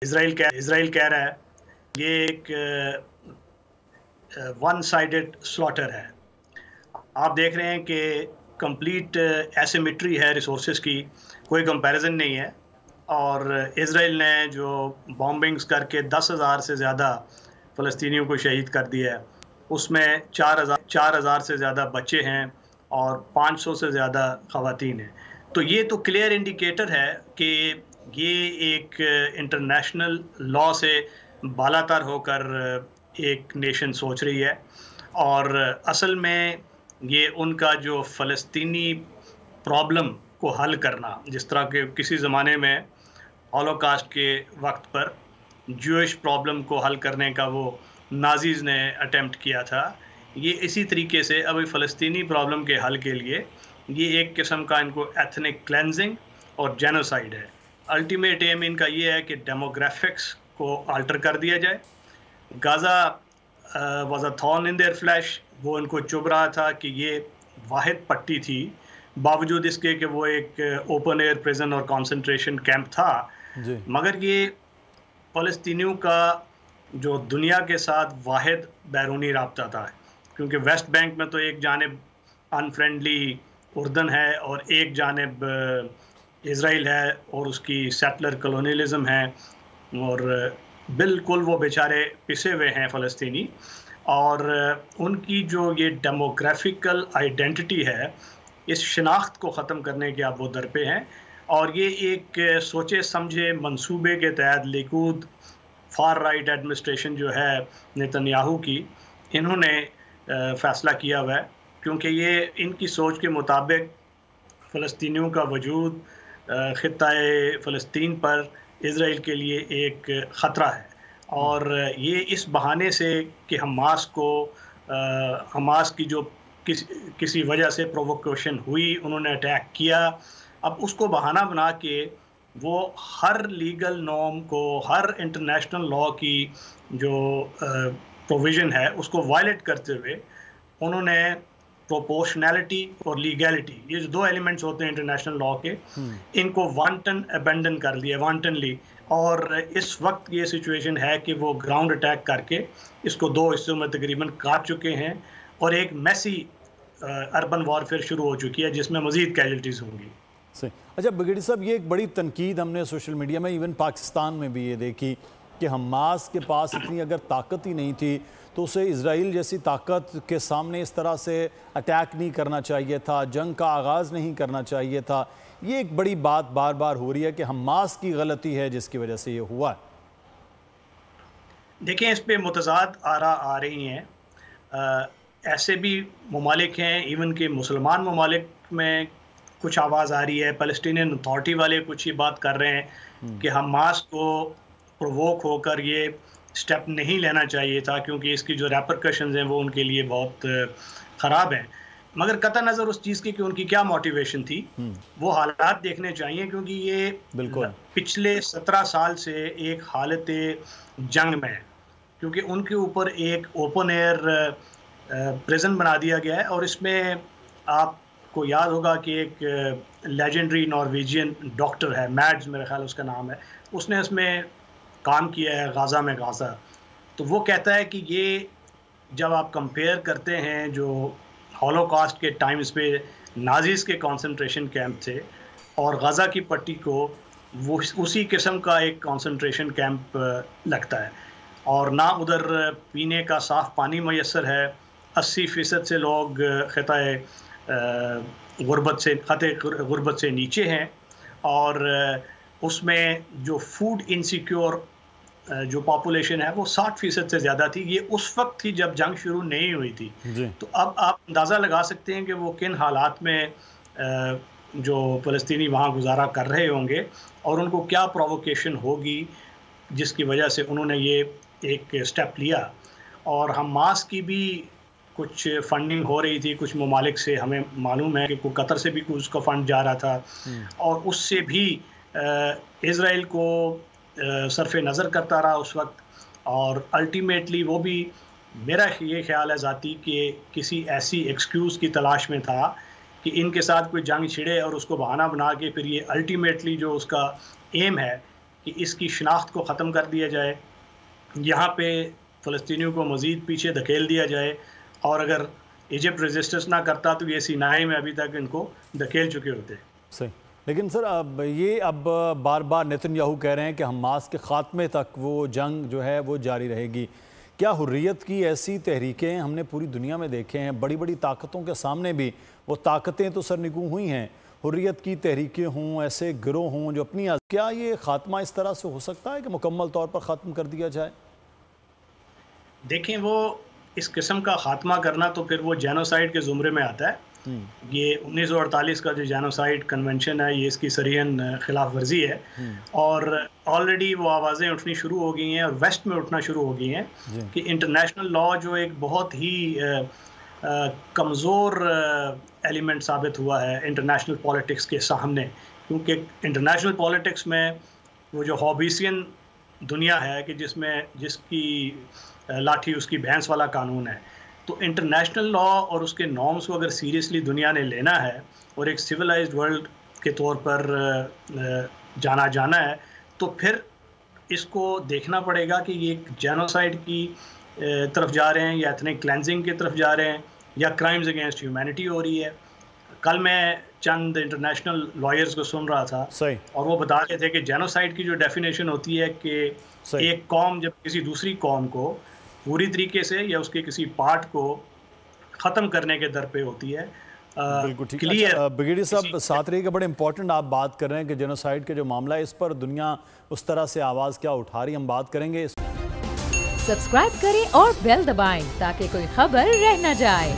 اسرائیل کہہ رہا ہے یہ ایک ون سائیڈڈ سلاٹر ہے. آپ دیکھ رہے ہیں کہ کمپلیٹ ایسیمیٹری ہے ریسورسز کی، کوئی کمپیریزن نہیں ہے. اور اسرائیل نے جو بامبنگز کر کے 10,000 سے زیادہ فلسطینیوں کو شہید کر دیا ہے، اس میں 4,000 سے زیادہ بچے ہیں اور 500 سے زیادہ خواتین ہیں. تو یہ تو کلیئر انڈیکیٹر ہے کہ یہ ایک انٹرنیشنل لا سے بالا تر ہو کر ایک نیشن سوچ رہی ہے. اور اصل میں یہ ان کا جو فلسطینی پرابلم کو حل کرنا، جس طرح کہ کسی زمانے میں ہولوکاسٹ کے وقت پر جوئش پرابلم کو حل کرنے کا وہ نازیز نے اٹیمپٹ کیا تھا، یہ اسی طریقے سے ابھی فلسطینی پرابلم کے حل کے لیے یہ ایک قسم کا ان کو ایتھنک کلینزنگ اور جینوسائیڈ ہے. الٹیمیٹ ایم ان کا یہ ہے کہ ڈیموگرافکس کو آلٹر کر دیا جائے. Gaza was a thorn in their flesh, وہ ان کو چبھ رہا تھا کہ یہ واحد پٹی تھی، باوجود اس کے کہ وہ ایک اوپن ایئر پریزن اور کانسنٹریشن کیمپ تھا. مگر یہ فلسطینیوں کا جو دنیا کے ساتھ واحد بیرونی رابطہ تھا، کیونکہ ویسٹ بینک میں تو ایک جانب انفرینڈلی اردن ہے اور ایک جانب اسرائیل ہے اور اس کی سیٹلر کلونیلزم ہے، اور بالکل وہ بیچارے پسے ہوئے ہیں فلسطینی. اور ان کی جو یہ ڈیموگرافیکل آئیڈینٹی ہے، اس شناخت کو ختم کرنے کے اب وہ درپے ہیں. اور یہ ایک سوچے سمجھے منصوبے کے تحت لیکود فار رائٹ ایڈمنسٹریشن جو ہے نیتنیاہو کی، انہوں نے فیصلہ کیا ہوا ہے، کیونکہ یہ ان کی سوچ کے مطابق فلسطینیوں کا وجود خطہ فلسطین پر اسرائیل کے لیے ایک خطرہ ہے. اور یہ اس بہانے سے کہ حماس کی جو کسی وجہ سے پرووکیشن ہوئی، انہوں نے اٹیک کیا، اب اس کو بہانہ بنا کے وہ ہر لیگل نارم کو، ہر انٹرنیشنل لا کی جو پروویژن ہے اس کو وائلیٹ کرتے ہوئے انہوں نے پروپورشنالٹی اور لیگیلٹی، یہ جو دو ایلیمنٹس ہوتے ہیں انٹرنیشنل لا کے، ان کو وانٹن ابینڈن کر لیا، وانٹنلی. اور اس وقت یہ سچویشن ہے کہ وہ گراؤنڈ اٹیک کر کے اس کو 2 حصوں میں تقریباً کاٹ چکے ہیں، اور ایک میسی اربن وارفیئر شروع ہو چکی ہے جس میں مزید کیجلٹیز ہوں گی. صحیح. اچھا بگٹی صاحب، یہ ایک بڑی تنقید ہم نے سوشل میڈیا میں، ایون پاکستان میں بھی یہ دیکھی کہ حماس کے پاس اتنی اگر طاقت ہی نہیں تھی تو اسے اسرائیل جیسی طاقت کے سامنے اس طرح سے اٹیک نہیں کرنا چاہیے تھا، جنگ کا آغاز نہیں کرنا چاہیے تھا. یہ ایک بڑی بات بار بار ہو رہی ہے کہ حماس کی غلطی ہے جس کی وجہ سے یہ ہوا ہے. دیکھیں، اس پہ متضاد آراء آ رہی ہیں. ایسے بھی ممالک ہیں، ایون کہ مسلمان ممالک میں کچھ آواز آ رہی ہے، پیلسٹینین اتھارٹی والے کچھ یہ بات کر رہے ہیں کہ حماس کو پرووک ہو کر یہ سٹیپ نہیں لینا چاہیے تھا، کیونکہ اس کی جو ریپرکشنز ہیں وہ ان کے لیے بہت خراب ہیں. مگر قطع نظر اس چیز کی کہ ان کی کیا موٹیویشن تھی، وہ حالات دیکھنے چاہیے، کیونکہ یہ پچھلے 17 سال سے ایک حالت جنگ میں ہے، کیونکہ ان کے اوپر ایک اوپن ایئر پریزن بنا دیا گیا ہے. اور اس میں آپ کو یاد ہوگا کہ ایک لیجنڈری نارویجین ڈاکٹر ہے، میڈز میرے خیال اس کا نام ہے، اس نے اس میں کام کیا ہے غازہ میں. غازہ تو وہ کہتا ہے کہ یہ جب آپ کمپیئر کرتے ہیں جو ہولوکاسٹ کے ٹائمز پہ نازیز کے کانسنٹریشن کیمپ تھے اور غزہ کی پٹی کو، وہ اسی قسم کا ایک کانسنٹریشن کیمپ لگتا ہے. اور نہ ادھر پینے کا صاف پانی میسر ہے، 80% سے لوگ خطہ غربت سے نیچے ہیں، اور اس میں جو فوڈ انسیکیور جو پاپولیشن ہے وہ 60% سے زیادہ تھی. یہ اس وقت تھی جب جنگ شروع نہیں ہوئی تھی. تو اب آپ اندازہ لگا سکتے ہیں کہ وہ کن حالات میں جو فلسطینی وہاں گزارا کر رہے ہوں گے، اور ان کو کیا پرووکیشن ہوگی جس کی وجہ سے انہوں نے یہ ایک سٹیپ لیا. اور حماس کی بھی کچھ فنڈنگ ہو رہی تھی کچھ ممالک سے، ہمیں معلوم ہے کہ قطر سے بھی کچھ کا فنڈ جا رہا تھا، اور اس سے بھی اسرائیل کو صرف نظر کرتا رہا اس وقت. اور الٹیمیٹلی وہ بھی، میرا یہ خیال ہے ذاتی، کہ کسی ایسی ایکسکیوز کی تلاش میں تھا کہ ان کے ساتھ کوئی جنگ چھڑے اور اس کو بہانہ بنا کے پھر یہ الٹیمیٹلی جو اس کا ایم ہے کہ اس کی شناخت کو ختم کر دیا جائے، یہاں پہ فلسطینیوں کو مزید پیچھے دھکیل دیا جائے، اور اگر ایجپٹ ریزسٹنس نہ کرتا تو یہ سینائی میں ابھی تک ان کو دھکیل چکے ہوتے۔ صحیح، لیکن سر اب بار بار نیتن یاہو کہہ رہے ہیں کہ حماس کے خاتمے تک وہ جنگ جو ہے وہ جاری رہے گی۔ کیا حریت کی ایسی تحریکیں ہم نے پوری دنیا میں دیکھے ہیں، بڑی بڑی طاقتوں کے سامنے بھی وہ طاقتیں تو سرنگوں ہوئی ہیں، حریت کی تحریکیں ہوں، ایسے گروہ ہوں جو اپنی کیا یہ خاتمہ اس طرح سے ہو سکتا ہے کہ مکمل طور پر ختم کر دیا جائے؟ دیکھیں، وہ اس قسم کا خاتمہ کرنا تو پھر وہ جینوسائیڈ کے زمرے میں آتا ہے۔ یہ 1948 کا جو جینوسائیڈ کنونشن ہے یہ اس کی صریحاً خلاف ورزی ہے، اور آلریڈی وہ آوازیں اٹھنی شروع ہو گئی ہیں اور ویسٹ میں اٹھنا شروع ہو گئی ہیں کہ انٹرنیشنل لا جو ایک بہت ہی کمزور ایلیمنٹ ثابت ہوا ہے انٹرنیشنل پالیٹکس کے سامنے، کیونکہ انٹرنیشنل پالیٹکس میں وہ جو ہابیسین دنیا ہے کہ جس کی لاٹھی اس کی بھینس والا قانون ہے، تو انٹرنیشنل لا اور اس کے نارمز کو اگر سیریسلی دنیا نے لینا ہے اور ایک سویلائزڈ ورلڈ کے طور پر جانا ہے، تو پھر اس کو دیکھنا پڑے گا کہ یہ جینوسائیڈ کی طرف جا رہے ہیں یا ایتھنک کلینزنگ کی طرف جا رہے ہیں یا کرائمز اگینسٹ ہیومینٹی ہو رہی ہے۔ کل میں چند انٹرنیشنل لائرز کو سن رہا تھا اور وہ بتا رہے تھے کہ جینوسائیڈ کی جو ڈیفینیشن ہوتی ہے کہ ایک قوم جب کسی دوسری قوم کو پوری طریقے سے یا اس کے کسی پارٹ کو ختم کرنے کے در پہ ہوتی ہے۔ بالکل ٹھیک ہے بریگیڈیئر صاحب، ساتھ رہی کہ بڑے امپورٹنٹ آپ بات کر رہے ہیں کہ جینوسائیڈ کے جو معاملہ ہے اس پر دنیا اس طرح سے آواز کیا اٹھا رہی، ہم بات کریں گے۔ سبسکرائب کریں اور بیل دبائیں تاکہ کوئی خبر رہ نہ جائے۔